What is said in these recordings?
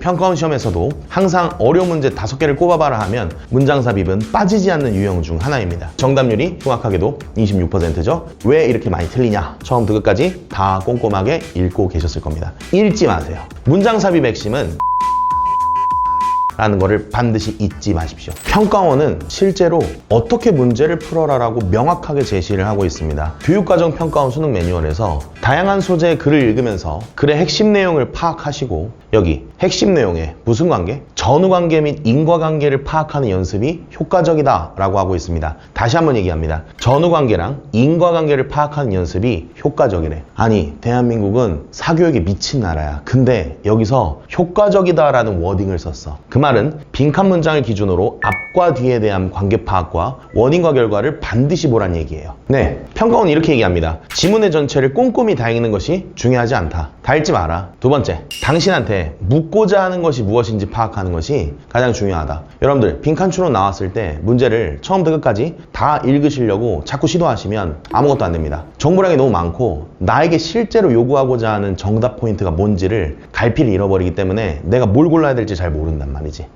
평가원 시험에서도 항상 어려운 문제 5개를 꼽아봐라 하면 문장 삽입은 빠지지 않는 유형 중 하나입니다. 정답률이 정확하게도 26%죠. 왜 이렇게 많이 틀리냐? 처음부터 끝까지 다 꼼꼼하게 읽고 계셨을 겁니다. 읽지 마세요. 문장 삽입 핵심은 라는 거를 반드시 잊지 마십시오. 평가원은 실제로 어떻게 문제를 풀어라라고 명확하게 제시를 하고 있습니다. 교육과정 평가원 수능 매뉴얼에서 다양한 소재의 글을 읽으면서 글의 핵심 내용을 파악하시고 여기 핵심 내용에 무슨 관계? 전후관계 및 인과관계를 파악하는 연습이 효과적이다 라고 하고 있습니다. 다시 한번 얘기합니다. 전후관계랑 인과관계를 파악하는 연습이 효과적이래. 아니, 대한민국은 사교육에 미친 나라야. 근데 여기서 효과적이다 라는 워딩을 썼어. 그 말은 빈칸 문장을 기준으로 앞과 뒤에 대한 관계 파악과 원인과 결과를 반드시 보란 얘기예요. 네, 평가원은 이렇게 얘기합니다. 지문의 전체를 꼼꼼히 다 읽는 것이 중요하지 않다. 다 읽지 마라. 두 번째, 당신한테 묻고자 하는 것이 무엇인지 파악하는 것이 가장 중요하다. 여러분들 빈칸 추론 나왔을 때 문제를 처음부터 끝까지 다 읽으시려고 자꾸 시도하시면 아무것도 안 됩니다. 정보량이 너무 많고 나에게 실제로 요구하고자 하는 정답 포인트가 뭔지를 갈피를 잃어버리기 때문에 내가 뭘 골라야 될지 잘 모른단 말이지.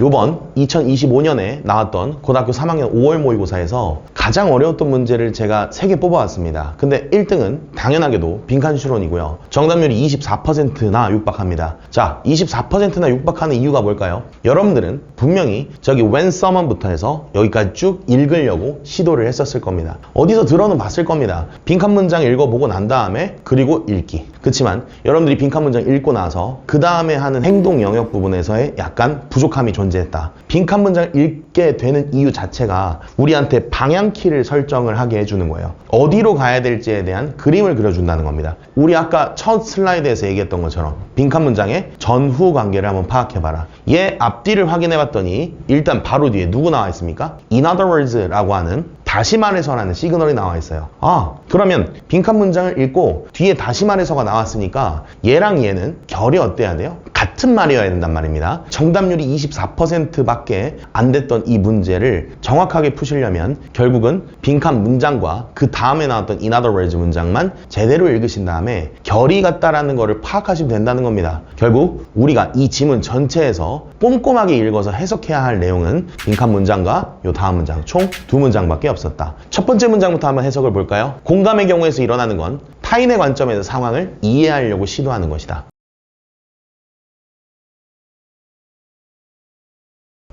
요번 2025년에 나왔던 고등학교 3학년 5월 모의고사에서 가장 어려웠던 문제를 제가 3개 뽑아왔습니다. 근데 1등은 당연하게도 빈칸 추론이고요. 정답률이 24%나 육박합니다. 자, 24%나 육박하는 이유가 뭘까요? 여러분들은 분명히 저기 when someone부터 해서 여기까지 쭉 읽으려고 시도를 했었을 겁니다. 어디서 들어는 봤을 겁니다. 빈칸 문장 읽어보고 난 다음에 그리고 읽기. 그렇지만 여러분들이 빈칸 문장 읽고 나서 그 다음에 하는 행동 영역 부분에서의 약간 부족함이 존재했다. 빈칸 문장을 읽게 되는 이유 자체가 우리한테 방향키를 설정을 하게 해주는 거예요. 어디로 가야 될지에 대한 그림을 그려준다는 겁니다. 우리 아까 첫 슬라이드에서 얘기했던 것처럼 빈칸 문장의 전후 관계를 한번 파악해봐라. 얘 앞뒤를 확인해봤더니 일단 바로 뒤에 누구 나와 있습니까? In other words 라고 하는 다시 말해서라는 시그널이 나와 있어요. 아, 그러면 빈칸 문장을 읽고 뒤에 다시 말해서가 나왔으니까 얘랑 얘는 결이 어때야 돼요? 같은 말이어야 된단 말입니다. 정답률이 24%밖에 안 됐던 이 문제를 정확하게 푸시려면 결국은 빈칸 문장과 그 다음에 나왔던 in other words 문장만 제대로 읽으신 다음에 결이 같다라는 거를 파악하시면 된다는 겁니다. 결국 우리가 이 지문 전체에서 꼼꼼하게 읽어서 해석해야 할 내용은 빈칸 문장과 요 다음 문장 총 2문장밖에 없었다. 첫 번째 문장부터 한번 해석을 볼까요? 공감의 경우에서 일어나는 건 타인의 관점에서 상황을 이해하려고 시도하는 것이다.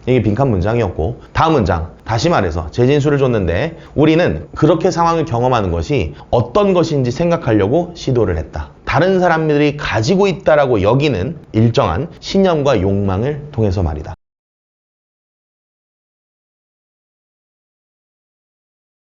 이게 빈칸 문장이었고, 다음 문장 다시 말해서 재진수를 줬는데 우리는 그렇게 상황을 경험하는 것이 어떤 것인지 생각하려고 시도를 했다. 다른 사람들이 가지고 있다라고 여기는 일정한 신념과 욕망을 통해서 말이다.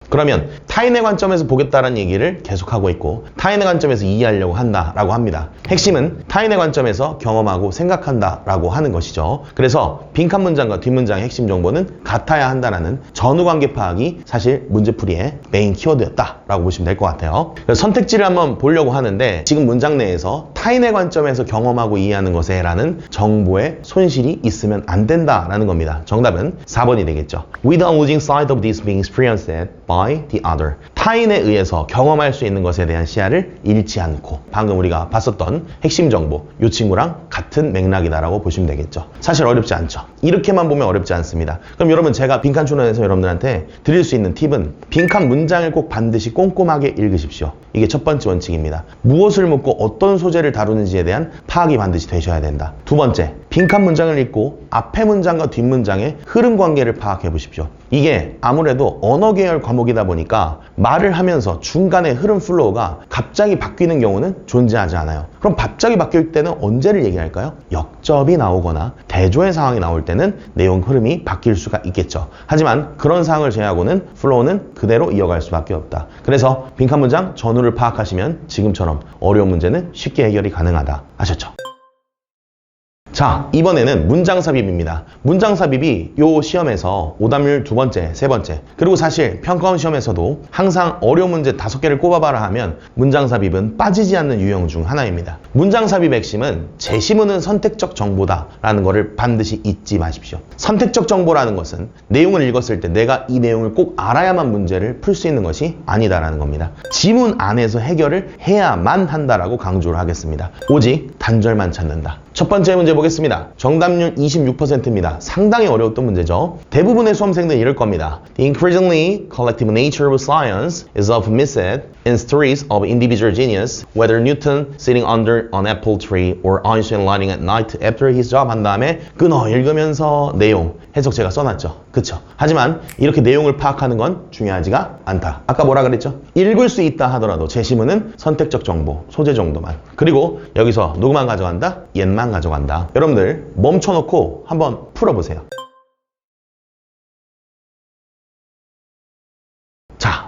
그러면 타인의 관점에서 보겠다는 얘기를 계속하고 있고 타인의 관점에서 이해하려고 한다라고 합니다. 핵심은 타인의 관점에서 경험하고 생각한다라고 하는 것이죠. 그래서 빈칸 문장과 뒷문장의 핵심 정보는 같아야 한다라는 전후관계 파악이 사실 문제풀이의 메인 키워드였다라고 보시면 될 것 같아요. 그래서 선택지를 한번 보려고 하는데 지금 문장 내에서 타인의 관점에서 경험하고 이해하는 것에 라는 정보의 손실이 있으면 안 된다라는 겁니다. 정답은 4번이 되겠죠. Without losing sight of this being experienced by the other. 타인에 의해서 경험할 수 있는 것에 대한 시야를 잃지 않고 방금 우리가 봤었던 핵심 정보 이 친구랑 같은 맥락이다라고 보시면 되겠죠. 사실 어렵지 않죠. 이렇게만 보면 어렵지 않습니다. 그럼 여러분 제가 빈칸 추론에서 여러분들한테 드릴 수 있는 팁은 빈칸 문장을 꼭 반드시 꼼꼼하게 읽으십시오. 이게 첫 번째 원칙입니다. 무엇을 묻고 어떤 소재를 다루는지에 대한 파악이 반드시 되셔야 된다. 두 번째, 빈칸 문장을 읽고 앞에 문장과 뒷 문장의 흐름 관계를 파악해 보십시오. 이게 아무래도 언어 계열 과목이다 보니까 말을 하면서 중간에 흐름 플로우가 갑자기 바뀌는 경우는 존재하지 않아요. 그럼 갑자기 바뀔 때는 언제를 얘기할까요? 역접이 나오거나 대조의 상황이 나올 때는 내용 흐름이 바뀔 수가 있겠죠. 하지만 그런 상황을 제외하고는 플로우는 그대로 이어갈 수밖에 없다. 그래서 빈칸 문장 전후를 파악하시면 지금처럼 어려운 문제는 쉽게 해결이 가능하다. 아셨죠? 자, 이번에는 문장삽입입니다. 문장삽입이 요 시험에서 오답률 두 번째, 세 번째, 그리고 사실 평가원 시험에서도 항상 어려운 문제 5개를 꼽아봐라 하면 문장삽입은 빠지지 않는 유형 중 하나입니다. 문장삽입의 핵심은 제시문은 선택적 정보다 라는 것을 반드시 잊지 마십시오. 선택적 정보라는 것은 내용을 읽었을 때 내가 이 내용을 꼭 알아야만 문제를 풀 수 있는 것이 아니다라는 겁니다. 지문 안에서 해결을 해야만 한다라고 강조를 하겠습니다. 오직 단절만 찾는다. 첫 번째 문제 보겠습니다. 정답률 26%입니다. 상당히 어려웠던 문제죠. 대부분의 수험생들은 이럴 겁니다. The increasingly collective nature of science is of missed in stories of individual genius, whether Newton sitting under an apple tree or Einstein lying at night after his job 한 다음에 끊어 읽으면서 내용, 해석 제가 써놨죠. 그쵸? 하지만 이렇게 내용을 파악하는 건 중요하지가 않다. 아까 뭐라 그랬죠? 읽을 수 있다 하더라도 제시문은 선택적 정보, 소재 정도만. 그리고 여기서 누구만 가져간다? 옛만 가져간다. 여러분들 멈춰놓고 한번 풀어보세요.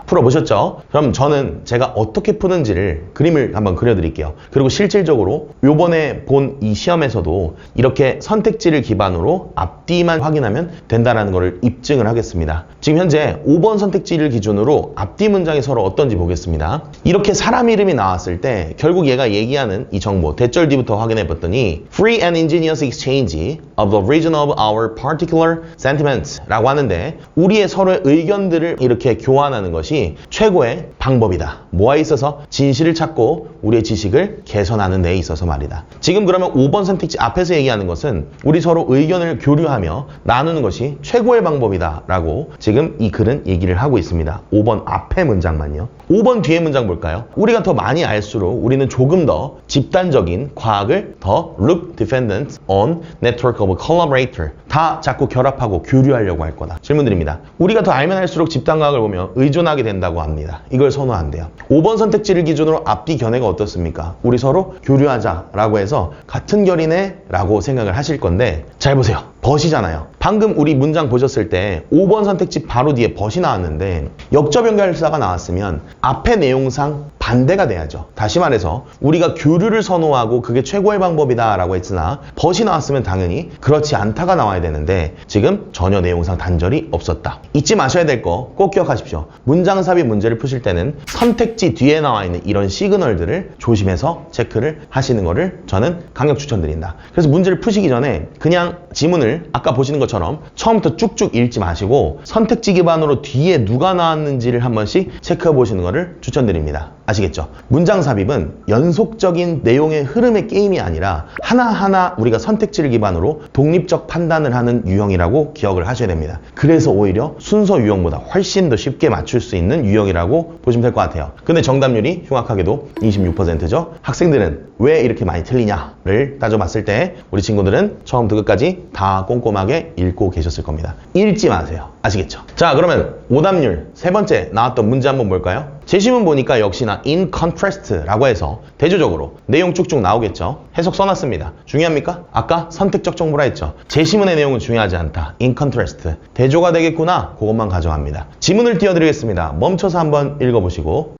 풀어보셨죠? 그럼 저는 제가 어떻게 푸는지를 그림을 한번 그려드릴게요. 그리고 실질적으로 요번에 본 이 시험에서도 이렇게 선택지를 기반으로 앞뒤만 확인하면 된다는 것을 입증을 하겠습니다. 지금 현재 5번 선택지를 기준으로 앞뒤 문장이 서로 어떤지 보겠습니다. 이렇게 사람 이름이 나왔을 때 결국 얘가 얘기하는 이 정보 대절 뒤부터 확인해 봤더니 Free and ingenious exchange of the region of our particular sentiments 라고 하는데 우리의 서로의 의견들을 이렇게 교환하는 것이 최고의 방법이다. 뭐에 있어서? 진실을 찾고 우리의 지식을 개선하는 데에 있어서 말이다. 지금 그러면 5번 선택지 앞에서 얘기하는 것은 우리 서로 의견을 교류하며 나누는 것이 최고의 방법이다 라고 지금 이 글은 얘기를 하고 있습니다. 5번 앞의 문장만요. 5번 뒤의 문장 볼까요? 우리가 더 많이 알수록 우리는 조금 더 집단적인 과학을 더 look dependent on network of collaborator 다 자꾸 결합하고 교류하려고 할 거다. 질문 드립니다. 우리가 더 알면 할수록 집단과학을 보면 의존하게 된다고 합니다. 이걸 선호한대요. 5번 선택지를 기준으로 앞뒤 견해가 어떻습니까? 우리 서로 교류하자라고 해서 같은 결이네 라고 생각을 하실 건데 잘 보세요. 벗이잖아요. 방금 우리 문장 보셨을 때 5번 선택지 바로 뒤에 벗이 나왔는데 역접 연결사가 나왔으면 앞의 내용상 반대가 돼야죠. 다시 말해서 우리가 교류를 선호하고 그게 최고의 방법이다 라고 했으나 벗이 나왔으면 당연히 그렇지 않다가 나와야 되는데 지금 전혀 내용상 단절이 없었다. 잊지 마셔야 될 거 꼭 기억하십시오. 문장삽입 문제를 푸실 때는 선택지 뒤에 나와 있는 이런 시그널들을 조심해서 체크를 하시는 거를 저는 강력 추천드린다. 그래서 문제를 푸시기 전에 그냥 지문을 아까 보시는 것처럼 처음부터 쭉쭉 읽지 마시고 선택지 기반으로 뒤에 누가 나왔는지를 한 번씩 체크해 보시는 거를 추천드립니다. 아시겠죠? 문장 삽입은 연속적인 내용의 흐름의 게임이 아니라 하나하나 우리가 선택지를 기반으로 독립적 판단을 하는 유형이라고 기억을 하셔야 됩니다. 그래서 오히려 순서 유형보다 훨씬 더 쉽게 맞출 수 있는 유형이라고 보시면 될 것 같아요. 근데 정답률이 흉악하게도 26%죠. 학생들은 왜 이렇게 많이 틀리냐를 따져봤을 때 우리 친구들은 처음부터 끝까지 다 꼼꼼하게 읽고 계셨을 겁니다. 읽지 마세요. 아시겠죠? 자, 그러면 오답률 세 번째 나왔던 문제 한번 볼까요? 제시문 보니까 역시나 in contrast라고 해서 대조적으로 내용 쭉쭉 나오겠죠. 해석 써놨습니다. 중요합니까? 아까 선택적 정보라 했죠. 제시문의 내용은 중요하지 않다. in contrast. 대조가 되겠구나. 그것만 가져갑니다. 지문을 띄워드리겠습니다. 멈춰서 한번 읽어보시고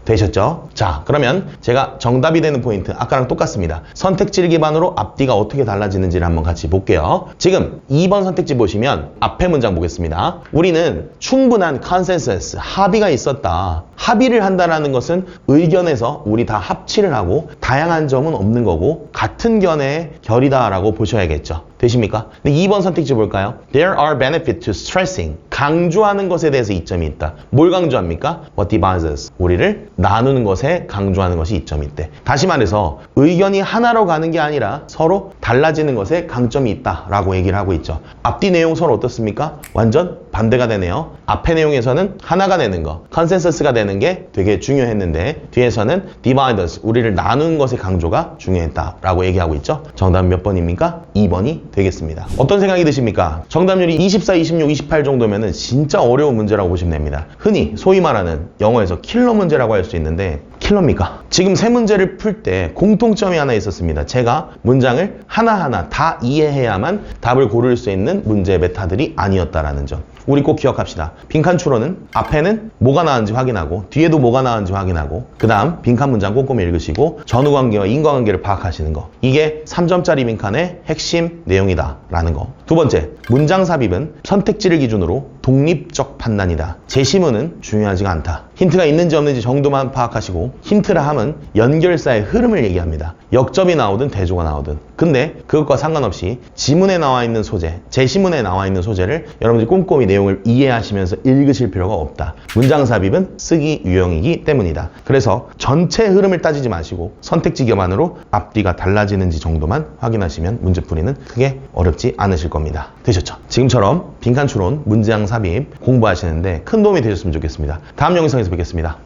되셨죠? 자, 그러면 제가 정답이 되는 포인트 아까랑 똑같습니다. 선택지를 기반으로 앞뒤가 어떻게 달라지는지를 한번 같이 볼게요. 지금 2번 선택지 보시면 앞에 문장 보겠습니다. 우리는 충분한 컨센서스, 합의가 있었다. 합의를 한다는 것은 의견에서 우리 다 합치를 하고 다양한 점은 없는 거고 같은 견해의 결이다라고 보셔야겠죠. 되십니까? 근데 2번 선택지 볼까요? There are benefits to stressing. 강조하는 것에 대해서 이점이 있다. 뭘 강조합니까? What divides us. 우리를 나누는 것에 강조하는 것이 이점이 있대. 다시 말해서 의견이 하나로 가는 게 아니라 서로 달라지는 것에 강점이 있다라고 얘기를 하고 있죠. 앞뒤 내용 서로 어떻습니까? 완전 반대가 되네요. 앞의 내용에서는 하나가 되는 거, 컨센서스가 되는 게 되게 중요했는데 뒤에서는 divide us, 우리를 나누는 것의 강조가 중요했다라고 얘기하고 있죠. 정답 몇 번입니까? 2번이 되겠습니다. 어떤 생각이 드십니까? 정답률이 24, 26, 28 정도면은 진짜 어려운 문제라고 보시면 됩니다. 흔히 소위 말하는 영어에서 킬러 문제라고 할 수 있는데 킬러입니까? 지금 세 문제를 풀 때 공통점이 하나 있었습니다. 제가 문장을 하나하나 다 이해해야만 답을 고를 수 있는 문제 메타들이 아니었다라는 점. 우리 꼭 기억합시다. 빈칸 추론은 앞에는 뭐가 나왔는지 확인하고 뒤에도 뭐가 나왔는지 확인하고 그 다음 빈칸 문장 꼼꼼히 읽으시고 전후관계와 인과관계를 파악하시는 거. 이게 3점짜리 빈칸의 핵심 내용이다 라는 거. 두 번째, 문장 삽입은 선택지를 기준으로 독립적 판단이다. 제시문은 중요하지가 않다. 힌트가 있는지 없는지 정도만 파악하시고 힌트라 함은 연결사의 흐름을 얘기합니다. 역접이 나오든 대조가 나오든. 근데 그것과 상관없이 지문에 나와 있는 소재, 제시문에 나와 있는 소재를 여러분들이 꼼꼼히 내용을 이해하시면서 읽으실 필요가 없다. 문장 삽입은 쓰기 유형이기 때문이다. 그래서 전체 흐름을 따지지 마시고 선택지 기반으로 앞뒤가 달라지는지 정도만 확인하시면 문제풀이는 크게 어렵지 않으실 겁니다. 되셨죠? 지금처럼 빈칸 추론, 문장 삽입 공부하시는데 큰 도움이 되셨으면 좋겠습니다. 다음 영상에서 뵙겠습니다.